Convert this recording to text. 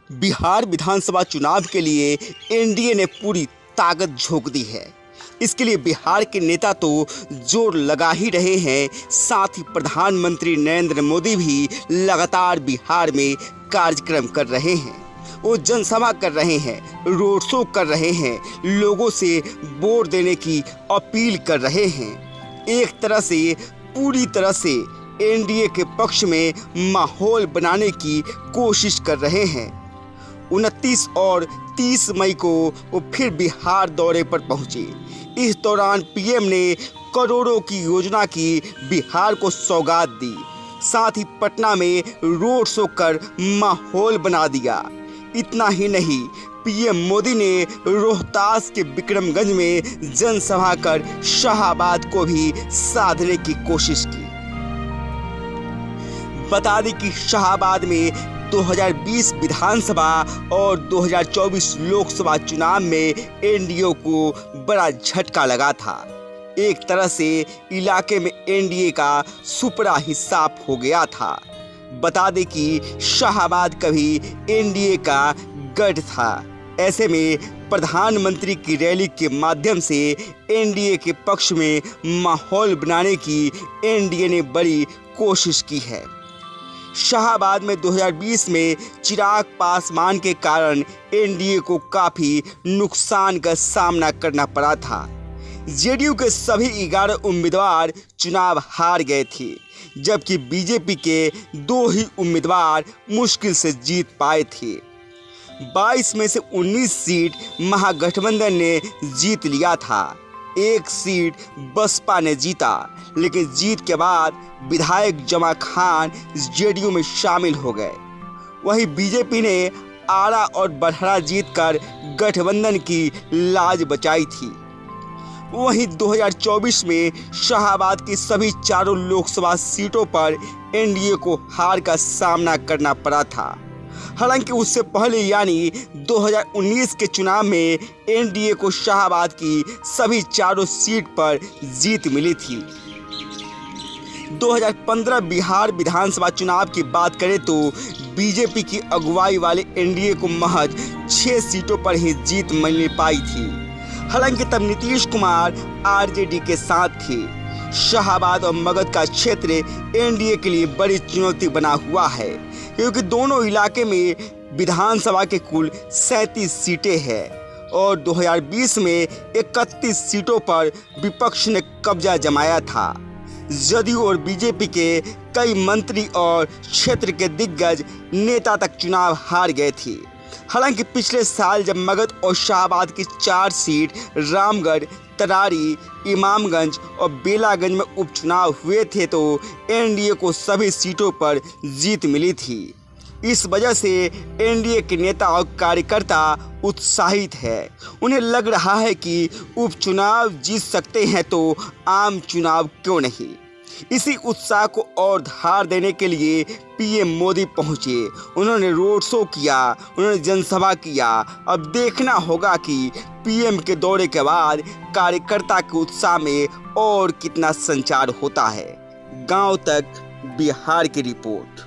बिहार विधानसभा चुनाव के लिए एनडीए ने पूरी ताकत झोंक दी है। इसके लिए बिहार के नेता तो जोर लगा ही रहे हैं, साथ ही प्रधानमंत्री नरेंद्र मोदी भी लगातार बिहार में कार्यक्रम कर रहे हैं। वो जनसभा कर रहे हैं, रोड शो कर रहे हैं, लोगों से वोट देने की अपील कर रहे हैं। एक तरह से पूरी तरह से एनडीए के पक्ष में माहौल बनाने की कोशिश कर रहे हैं। 29 और 30 मई को वो फिर बिहार दौरे पर पहुंचे। इस दौरान पीएम ने करोड़ों की योजना की बिहार को सौगात दी, साथ ही पटना में रोड शो कर माहौल बना दिया। इतना ही नहीं, पीएम मोदी ने रोहतास के विक्रमगंज में जनसभा कर शाहाबाद को भी साधने की कोशिश की। बता दें कि शाहाबाद में 2020 विधानसभा और 2024 लोकसभा चुनाव में एनडीए को बड़ा झटका लगा था। एक तरह से इलाके में एनडीए का सुपड़ा ही साफ हो गया था। बता दें कि शाहाबाद कभी एनडीए का गढ़ था। ऐसे में प्रधानमंत्री की रैली के माध्यम से एनडीए के पक्ष में माहौल बनाने की एनडीए ने बड़ी कोशिश की है। शाहाबाद में 2020 में चिराग पासवान के कारण एनडीए को काफ़ी नुकसान का सामना करना पड़ा था। जेडीयू के सभी 11 उम्मीदवार चुनाव हार गए थे, जबकि बीजेपी के 2 ही उम्मीदवार मुश्किल से जीत पाए थे। 22 में से 19 सीट महागठबंधन ने जीत लिया था। 1 सीट बसपा ने जीता, लेकिन जीत के बाद विधायक जमा खान जेडीयू में शामिल हो गए। वहीं बीजेपी ने आरा और बड़हरा जीतकर गठबंधन की लाज बचाई थी। वहीं 2024 में शाहाबाद की सभी 4 लोकसभा सीटों पर एनडीए को हार का सामना करना पड़ा था। हालांकि उससे पहले यानी 2019 के चुनाव में एनडीए को शाहाबाद की सभी 4 सीट पर जीत मिली थी। 2015 बिहार विधानसभा चुनाव की बात करें तो बीजेपी की अगुवाई वाले एनडीए को महज 6 सीटों पर ही जीत मिल पाई थी। हालांकि तब नीतीश कुमार आरजेडी के साथ थे। शाहाबाद और मगध का क्षेत्र एनडीए के लिए बड़ी चुनौती बना हुआ है, क्योंकि दोनों इलाके में विधानसभा के कुल 37 सीटें हैं और 2020 में 31 सीटों पर विपक्ष ने कब्जा जमाया था। जदयू और बीजेपी के कई मंत्री और क्षेत्र के दिग्गज नेता तक चुनाव हार गए थे। हालांकि पिछले साल जब मगध और शाहाबाद की 4 सीट रामगढ़, तरारी, इमामगंज और बेलागंज में उपचुनाव हुए थे तो एनडीए को सभी सीटों पर जीत मिली थी। इस वजह से एनडीए के नेता और कार्यकर्ता उत्साहित है। उन्हें लग रहा है कि उपचुनाव जीत सकते हैं तो आम चुनाव क्यों नहीं। इसी उत्साह को और धार देने के लिए पीएम मोदी पहुंचे। उन्होंने रोड शो किया, उन्होंने जनसभा किया। अब देखना होगा कि पीएम के दौरे के बाद कार्यकर्ता के उत्साह में और कितना संचार होता है। गांव तक बिहार की रिपोर्ट।